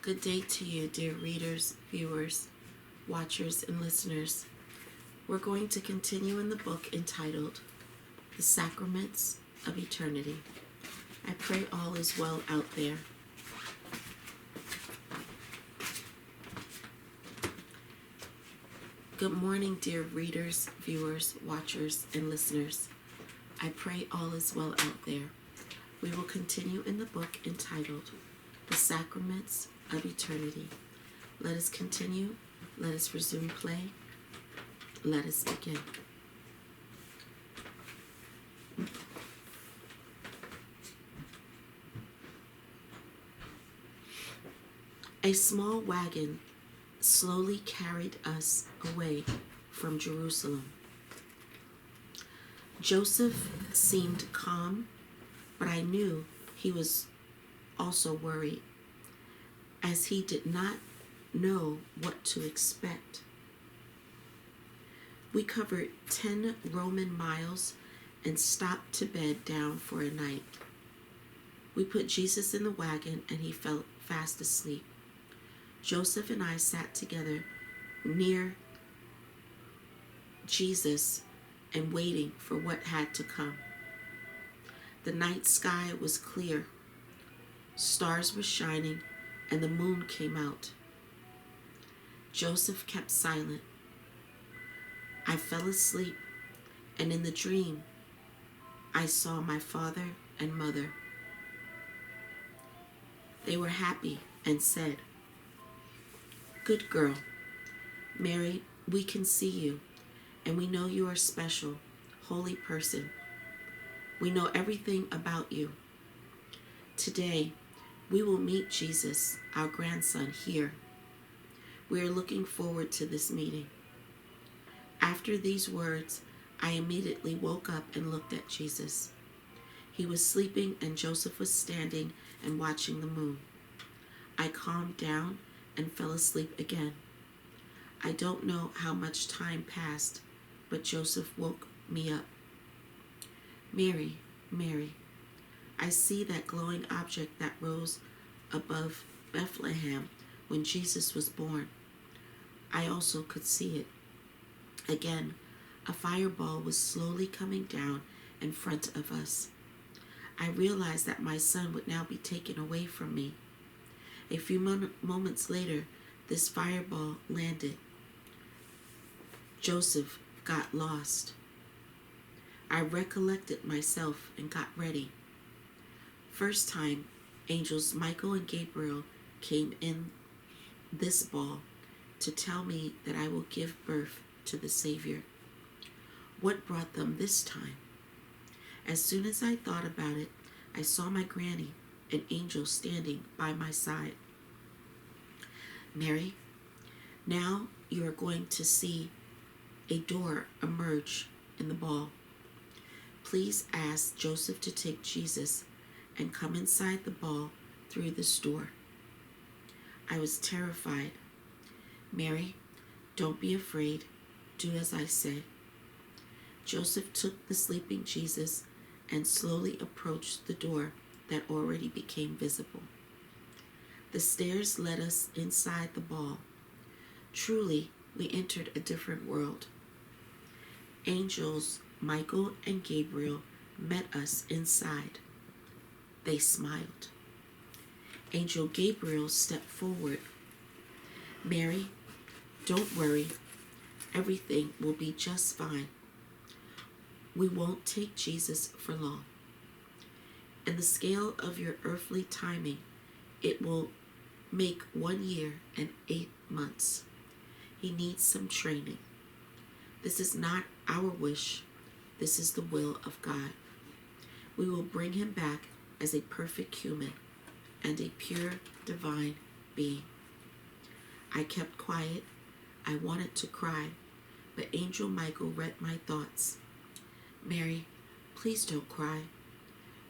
Good day to you, dear readers, viewers, watchers, and listeners. We're going to continue in the book entitled The Sacraments of Eternity. I pray all is well out there. Good morning, dear readers, viewers, watchers, and listeners. I pray all is well out there. We will continue in the book entitled The Sacraments of Eternity. Let us continue. Let us resume play. Let us begin. A small wagon slowly carried us away from Jerusalem. Joseph seemed calm, but I knew he was also worried, as he did not know what to expect. We covered 10 Roman miles and stopped to bed down for a night. We put Jesus in the wagon and he fell fast asleep. Joseph and I sat together near Jesus and waiting for what had to come. The night sky was clear. Stars were shining and the moon came out. Joseph kept silent. I fell asleep, and in the dream, I saw my father and mother. They were happy and said, "Good girl, Mary, we can see you, and we know you are a special, holy person. We know everything about you. Today, we will meet Jesus, our grandson, here. We are looking forward to this meeting." After these words, I immediately woke up and looked at Jesus. He was sleeping and Joseph was standing and watching the moon. I calmed down and fell asleep again. I don't know how much time passed, but Joseph woke me up. "Mary, Mary, I see that glowing object that rose above Bethlehem when Jesus was born. I also could see it. Again, a fireball was slowly coming down in front of us. I realized that my son would now be taken away from me. A few moments later, this fireball landed. Joseph got lost. I recollected myself and got ready. First time, angels Michael and Gabriel came in this ball to tell me that I will give birth to the Savior. What brought them this time? As soon as I thought about it, I saw my granny, an angel, standing by my side. "Mary, now you are going to see a door emerge in the ball. Please ask Joseph to take Jesus and come inside the ball through this door." I was terrified. "Mary, don't be afraid. Do as I say." Joseph took the sleeping Jesus and slowly approached the door that already became visible. The stairs led us inside the ball. Truly, we entered a different world. Angels Michael and Gabriel met us inside. They smiled. Angel Gabriel stepped forward. "Mary, don't worry. Everything will be just fine. We won't take Jesus for long. In the scale of your earthly timing, it will make 1 year and 8 months. He needs some training. This is not our wish. This is the will of God. We will bring him back as a perfect human and a pure divine being." I kept quiet. I wanted to cry, but Angel Michael read my thoughts. "Mary, please don't cry.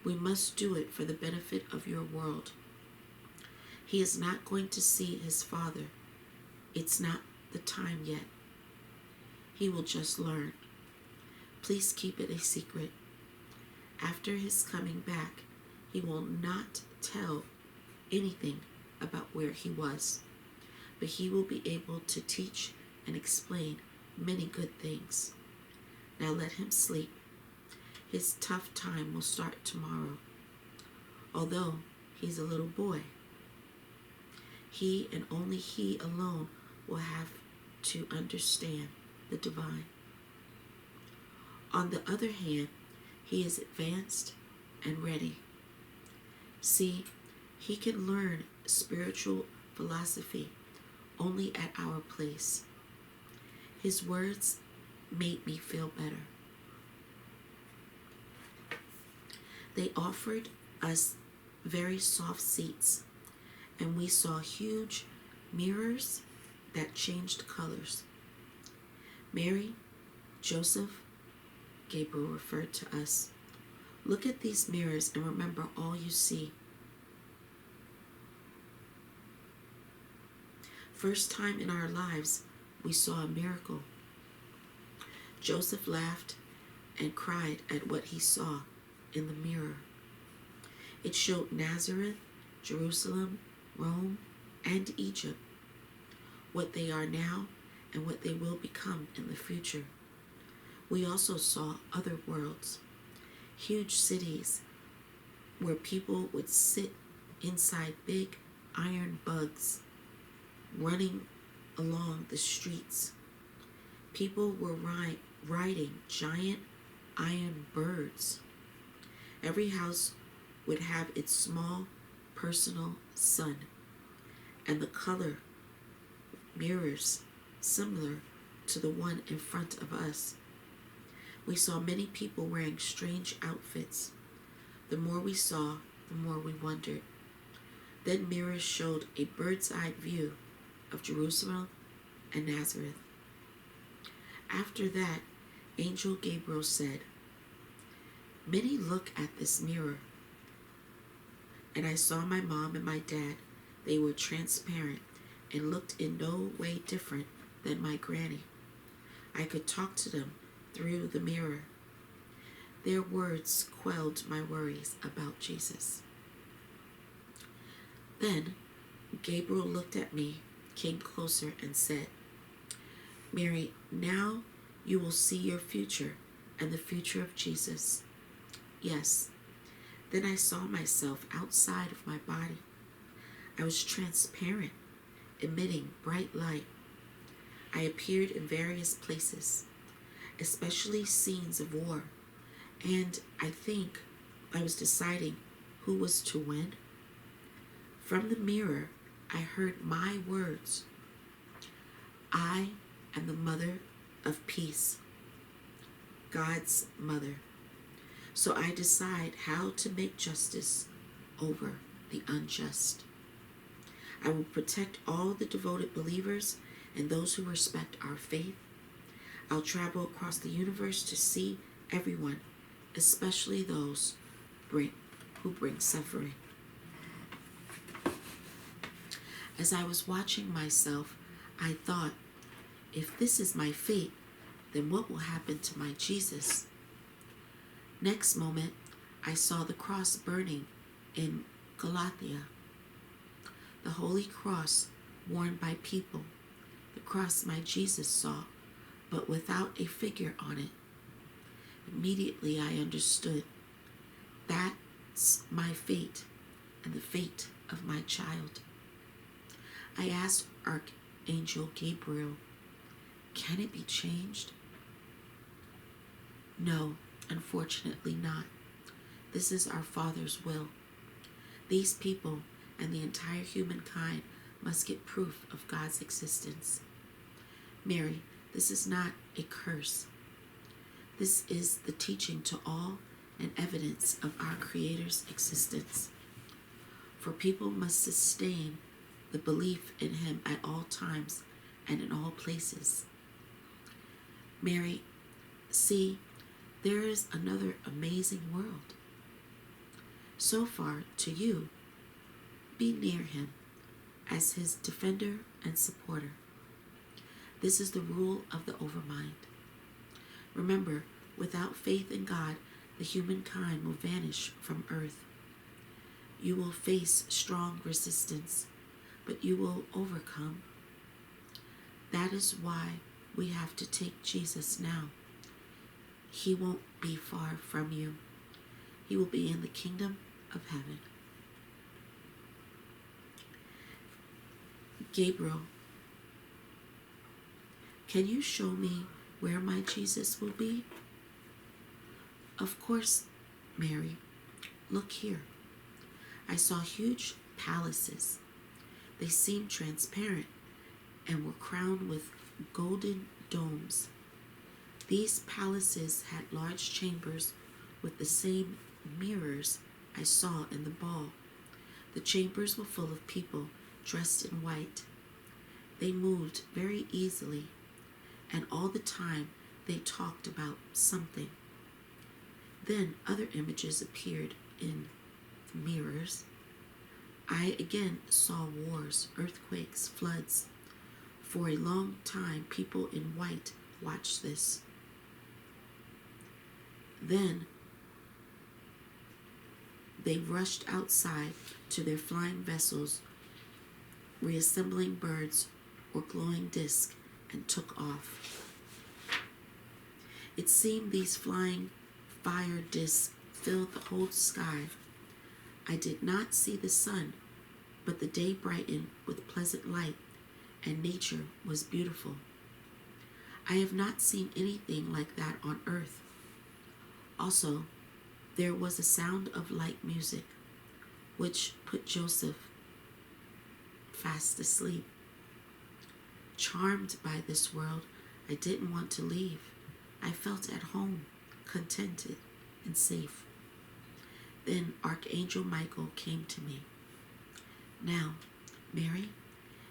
We must do it for the benefit of your world. He is not going to see his father. It's not the time yet. He will just learn. Please keep it a secret. After his coming back, he will not tell anything about where he was, but he will be able to teach and explain many good things. Now let him sleep. His tough time will start tomorrow. Although he's a little boy, he and only he alone will have to understand the divine. On the other hand, he is advanced and ready. See, he can learn spiritual philosophy only at our place. His words made me feel better. They offered us very soft seats, and we saw huge mirrors that changed colors. Mary, Joseph, Gabriel referred to us. Look at these mirrors and remember all you see. First time in our lives, we saw a miracle. Joseph laughed and cried at what he saw in the mirror. It showed Nazareth, Jerusalem, Rome, and Egypt, what they are now and what they will become in the future. We also saw other worlds, huge cities where people would sit inside big iron bugs running along the streets. People were riding giant iron birds. Every house would have its small personal sun, and the color mirrors similar to the one in front of us. We saw many people wearing strange outfits. The more we saw, the more we wondered. Then mirrors showed a bird's-eye view of Jerusalem and Nazareth. After that, Angel Gabriel said, "Many look at this mirror." And I saw my mom and my dad. They were transparent and looked in no way different than my granny. I could talk to them through the mirror. Their words quelled my worries about Jesus. Then Gabriel looked at me, came closer, and said, "Mary, now you will see your future and the future of Jesus." Yes. Then I saw myself outside of my body. I was transparent, emitting bright light. I appeared in various places, especially scenes of war, and I think I was deciding who was to win. From the mirror, I heard my words. I am the mother of peace, God's mother. So I decide how to make justice over the unjust. I will protect all the devoted believers and those who respect our faith. I'll travel across the universe to see everyone, especially those who bring suffering. As I was watching myself, I thought, if this is my fate, then what will happen to my Jesus? Next moment, I saw the cross burning in Galatia. The holy cross worn by people, the cross my Jesus saw, but without a figure on it. Immediately I understood. That's my fate and the fate of my child. I asked Archangel Gabriel, "Can it be changed?" "No, unfortunately not. This is our Father's will. These people and the entire humankind must get proof of God's existence. Mary, this is not a curse. This is the teaching to all and evidence of our Creator's existence. For people must sustain the belief in Him at all times and in all places. Mary, see, there is another amazing world. So far, to you, be near Him as His defender and supporter. This is the rule of the overmind. Remember, without faith in God, the humankind will vanish from earth. You will face strong resistance, but you will overcome. That is why we have to take Jesus now. He won't be far from you. He will be in the kingdom of heaven. Gabriel, can you show me where my Jesus will be? Of course, Mary. Look here. I saw huge palaces. They seemed transparent and were crowned with golden domes. These palaces had large chambers with the same mirrors I saw in the ball. The chambers were full of people dressed in white. They moved very easily, and all the time they talked about something. Then other images appeared in the mirrors. I again saw wars, earthquakes, floods. For a long time, people in white watched this. Then they rushed outside to their flying vessels, reassembling birds or glowing discs, and took off. It seemed these flying fire discs filled the whole sky. I did not see the sun, but the day brightened with pleasant light, and nature was beautiful. I have not seen anything like that on earth. Also, there was a sound of light music, which put Joseph fast asleep. Charmed by this world, I didn't want to leave. I felt at home, contented, and safe. Then Archangel Michael came to me. Now, Mary,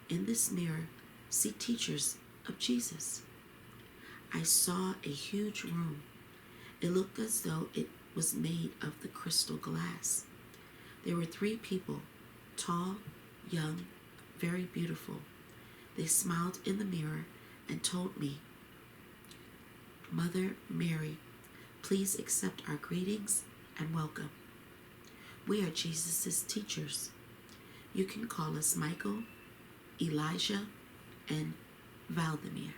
in this mirror, see teachers of Jesus. I saw a huge room. It looked as though it was made of the crystal glass. There were 3 people, tall, young, very beautiful. They smiled in the mirror and told me, Mother Mary, please accept our greetings and welcome. We are Jesus' teachers. You can call us Michael, Elijah, and Valdemir.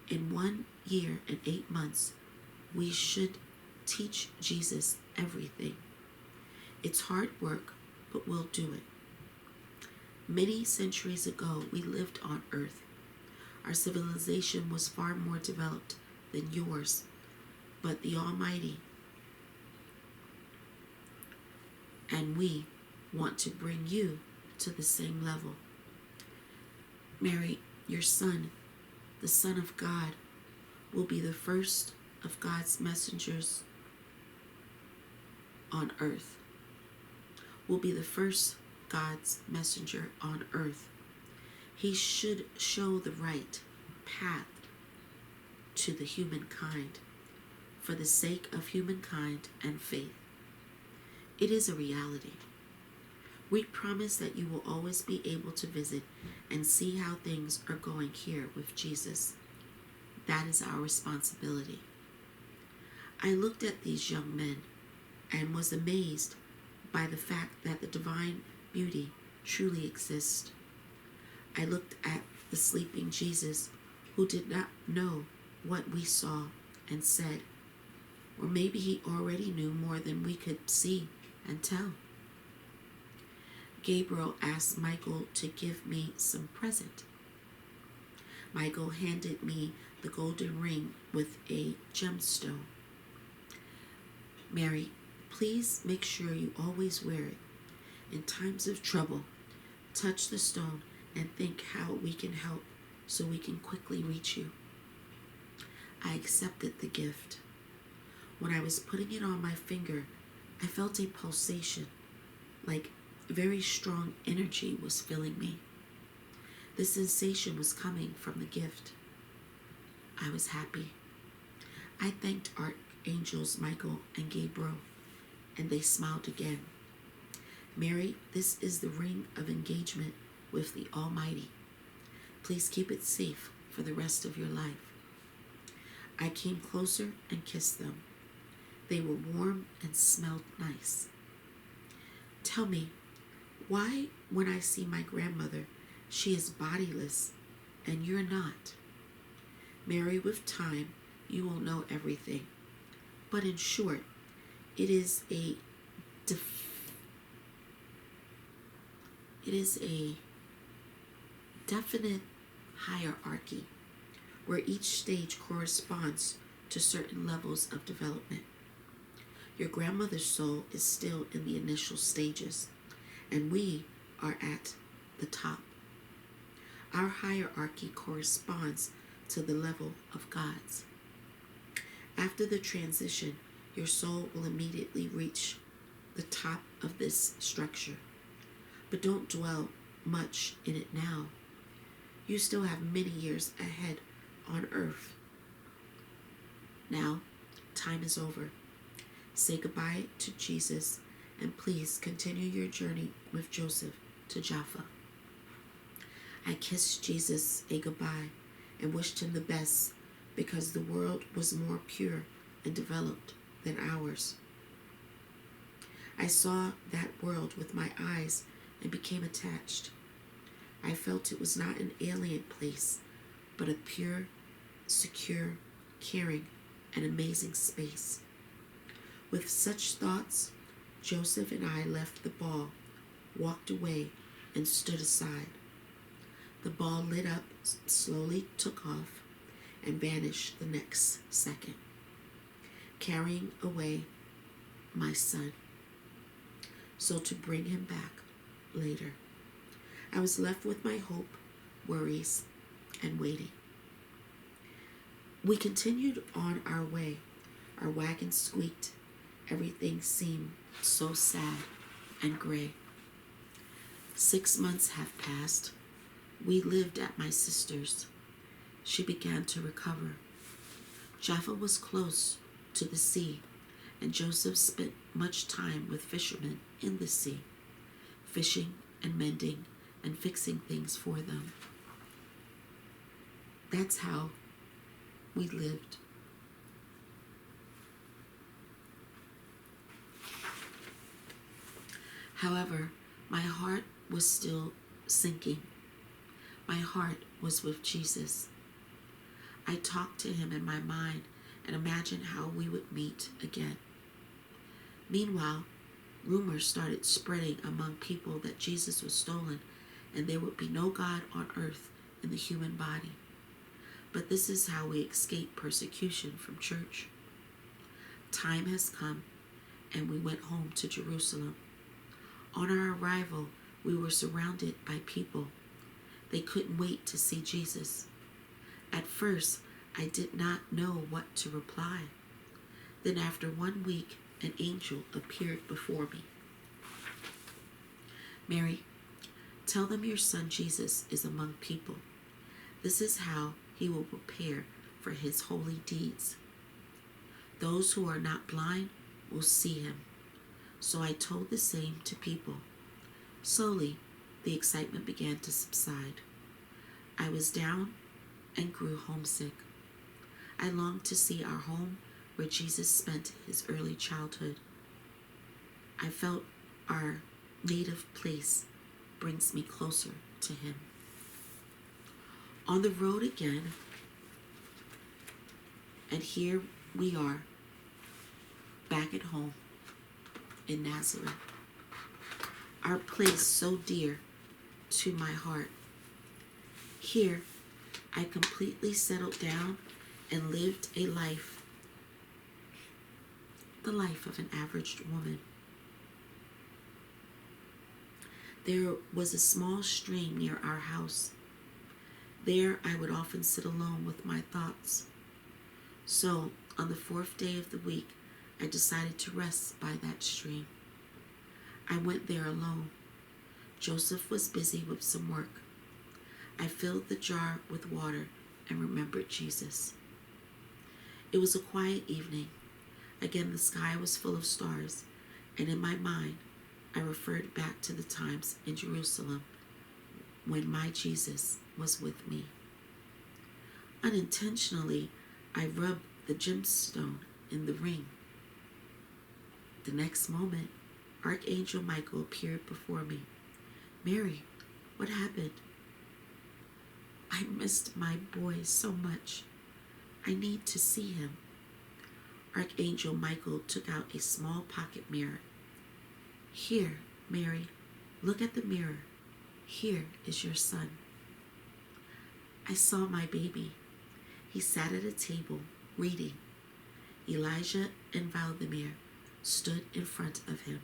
In 1 year and 8 months, we should teach Jesus everything. It's hard work, but we'll do it. Many centuries ago, we lived on earth. Our civilization was far more developed than yours, but the Almighty and we want to bring you to the same level. Mary, your son, the Son of God, will be the first of God's messengers on earth. Will be the first God's messenger on earth. He should show the right path to the humankind for the sake of humankind and faith. It is a reality. We promise that you will always be able to visit and see how things are going here with Jesus. That is our responsibility. I looked at these young men and was amazed by the fact that the divine beauty truly exists. I looked at the sleeping Jesus who did not know what we saw and said, or maybe he already knew more than we could see and tell. Gabriel asked Michael to give me some present. Michael handed me the golden ring with a gemstone. Mary, please make sure you always wear it. In times of trouble, touch the stone and think how we can help so we can quickly reach you. I accepted the gift. When I was putting it on my finger, I felt a pulsation, like very strong energy was filling me. The sensation was coming from the gift. I was happy. I thanked Archangels Michael and Gabriel, and they smiled again. Mary, this is the ring of engagement with the Almighty. Please keep it safe for the rest of your life. I came closer and kissed them. They were warm and smelled nice. Tell me, why when I see my grandmother, she is bodiless, and you're not. Mary, with time, you will know everything. But in short, it is a definite hierarchy where each stage corresponds to certain levels of development. Your grandmother's soul is still in the initial stages, and we are at the top. Our hierarchy corresponds to the level of God's. After the transition, your soul will immediately reach the top of this structure. But don't dwell much in it now. You still have many years ahead on earth. Now, time is over. Say goodbye to Jesus, and please continue your journey with Joseph to Jaffa. I kissed Jesus a goodbye and wished him the best because the world was more pure and developed than ours. I saw that world with my eyes and became attached. I felt it was not an alien place, but a pure, secure, caring, and amazing space. With such thoughts, Joseph and I left the ball, walked away, and stood aside. The ball lit up, slowly took off, and vanished the next second, carrying away my son, so to bring him back later. I was left with my hope, worries, and waiting. We continued on our way. Our wagon squeaked. Everything seemed so sad and gray. 6 months have passed. We lived at my sister's. She began to recover. Jaffa was close to the sea, and Joseph spent much time with fishermen in the sea, fishing and mending and fixing things for them. That's how we lived. However, my heart was still sinking. My heart was with Jesus. I talked to him in my mind and imagined how we would meet again. Meanwhile, rumors started spreading among people that Jesus was stolen and there would be no God on earth in the human body. But this is how we escape persecution from church. Time has come, and we went home to Jerusalem. On our arrival, we were surrounded by people. They couldn't wait to see Jesus. At first, I did not know what to reply. Then after 1 week, an angel appeared before me. Mary, tell them your son Jesus is among people. This is how he will prepare for his holy deeds. Those who are not blind will see him. So I told the same to people. Slowly, the excitement began to subside. I was down and grew homesick. I longed to see our home where Jesus spent his early childhood. I felt our native place brings me closer to him. On the road again, and here we are, back at home in Nazareth, our place so dear to my heart. Here, I completely settled down and lived a life, the life of an average woman. There was a small stream near our house. There I would often sit alone with my thoughts. So, on the 4th day of the week, I decided to rest by that stream. I went there alone. Joseph was busy with some work. I filled the jar with water and remembered Jesus. It was a quiet evening. Again, the sky was full of stars, and in my mind, I referred back to the times in Jerusalem when my Jesus was with me. Unintentionally, I rubbed the gemstone in the ring. The next moment, Archangel Michael appeared before me. Mary, what happened? I missed my boy so much. I need to see him. Archangel Michael took out a small pocket mirror. Here, Mary, look at the mirror. Here is your son. I saw my baby. He sat at a table, reading. Elijah and Valdemir stood in front of him.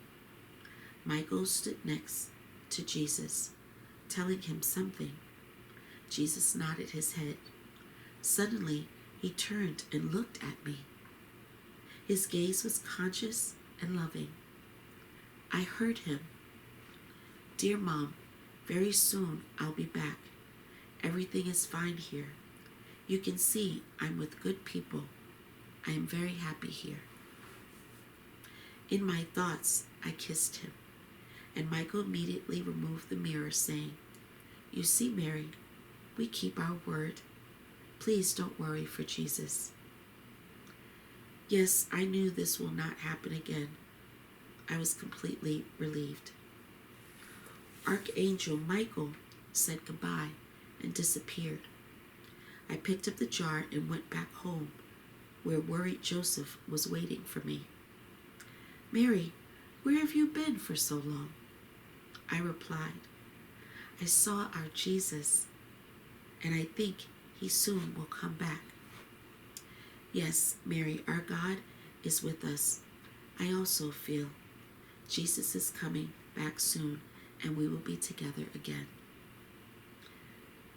Michael stood next to Jesus, telling him something. Jesus nodded his head. Suddenly, he turned and looked at me. His gaze was conscious and loving. I heard him. Dear Mom, very soon I'll be back. Everything is fine here. You can see I'm with good people. I am very happy here. In my thoughts, I kissed him, and Michael immediately removed the mirror, saying, You see, Mary, we keep our word. Please don't worry for Jesus. Yes, I knew this will not happen again. I was completely relieved. Archangel Michael said goodbye and disappeared. I picked up the jar and went back home, where worried Joseph was waiting for me. Mary, where have you been for so long? I replied, I saw our Jesus, and I think he soon will come back. Yes, Mary, our God is with us. I also feel Jesus is coming back soon, and we will be together again.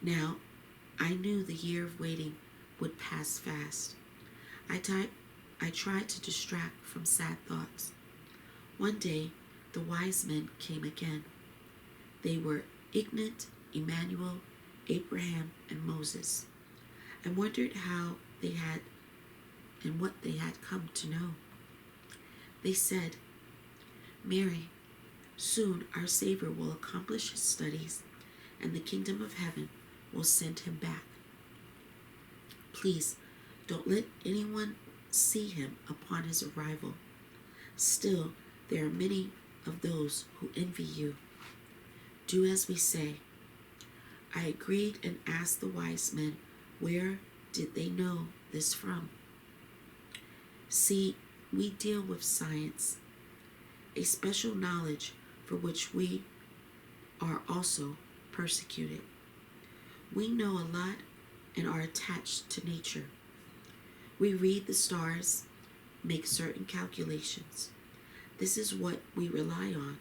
Now, I knew the year of waiting would pass fast. I tried to distract from sad thoughts. One day, the wise men came again. They were Ignat, Emmanuel, Abraham, and Moses. I wondered how they had and what they had come to know. They said, Mary, soon our Savior will accomplish his studies, and the kingdom of heaven will send him back. Please, don't let anyone see him upon his arrival. Still, there are many of those who envy you. Do as we say. I agreed and asked the wise men, where did they know this from? See, we deal with science, a special knowledge for which we are also persecuted. We know a lot and are attached to nature. We read the stars, make certain calculations. This is what we rely on.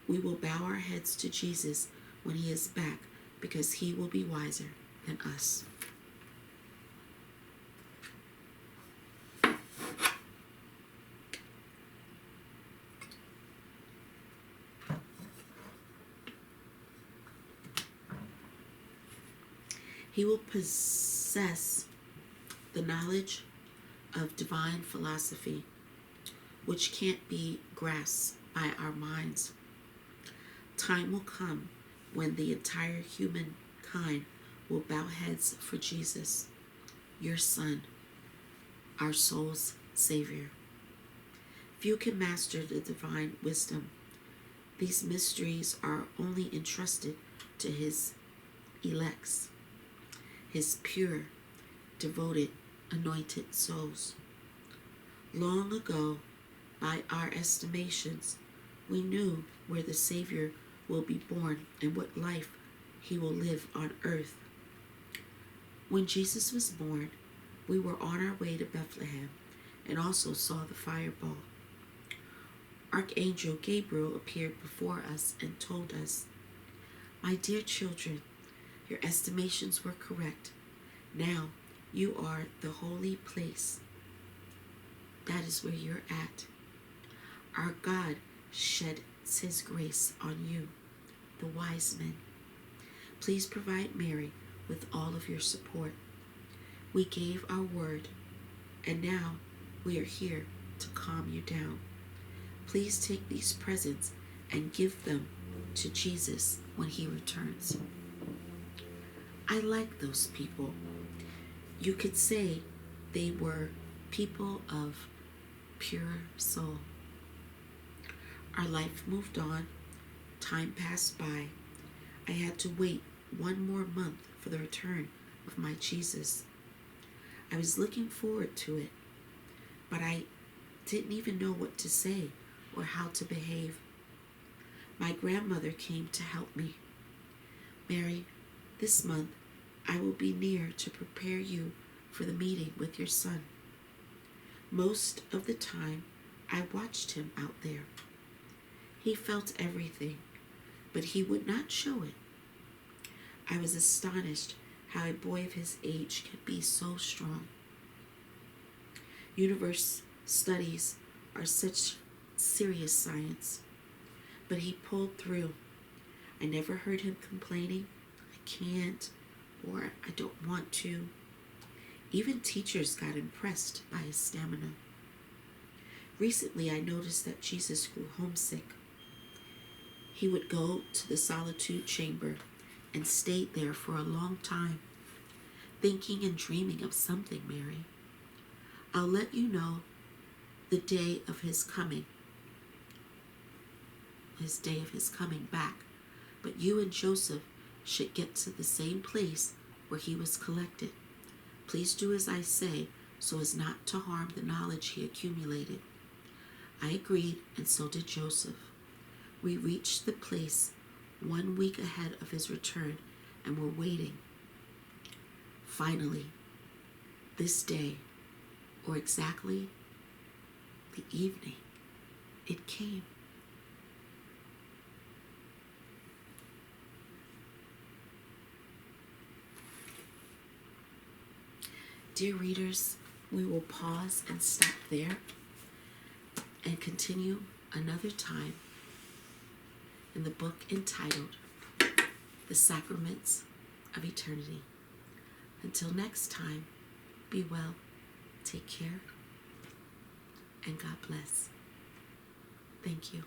We will bow our heads to Jesus when he is back, because he will be wiser than us. He will possess the knowledge of divine philosophy, which can't be grasped by our minds. Time will come when the entire humankind will bow heads for Jesus, your Son, our soul's Savior. Few can master the divine wisdom. These mysteries are only entrusted to his elects, his pure, devoted, anointed souls. Long ago, by our estimations, we knew where the Savior will be born and what life he will live on earth. When Jesus was born, we were on our way to Bethlehem and also saw the fireball. Archangel Gabriel appeared before us and told us, My dear children, your estimations were correct. Now you are the holy place. That is where you're at. Our God sheds his grace on you, the wise men. Please provide Mary with all of your support. We gave our word, and now we are here to calm you down. Please take these presents and give them to Jesus when he returns. I like those people. You could say they were people of pure soul. Our life moved on. Time passed by. I had to wait 1 more month for the return of my Jesus. I was looking forward to it, but I didn't even know what to say or how to behave. My grandmother came to help me. Mary, this month I will be near to prepare you for the meeting with your son. Most of the time, I watched him out there. He felt everything, but he would not show it. I was astonished how a boy of his age could be so strong. Universe studies are such serious science, but he pulled through. I never heard him complaining, I can't, or I don't want to. Even teachers got impressed by his stamina. Recently, I noticed that Jesus grew homesick. He would go to the solitude chamber and stayed there for a long time, thinking and dreaming of something, Mary. I'll let you know the day of his coming back, but you and Joseph should get to the same place where he was collected. Please do as I say, so as not to harm the knowledge he accumulated. I agreed, and so did Joseph. We reached the place 1 week ahead of his return and were waiting. Finally, this day, or exactly the evening, it came. Dear readers, we will pause and stop there and continue another time in the book entitled The Sacraments of Eternity. Until next time, be well, take care, and God bless. Thank you.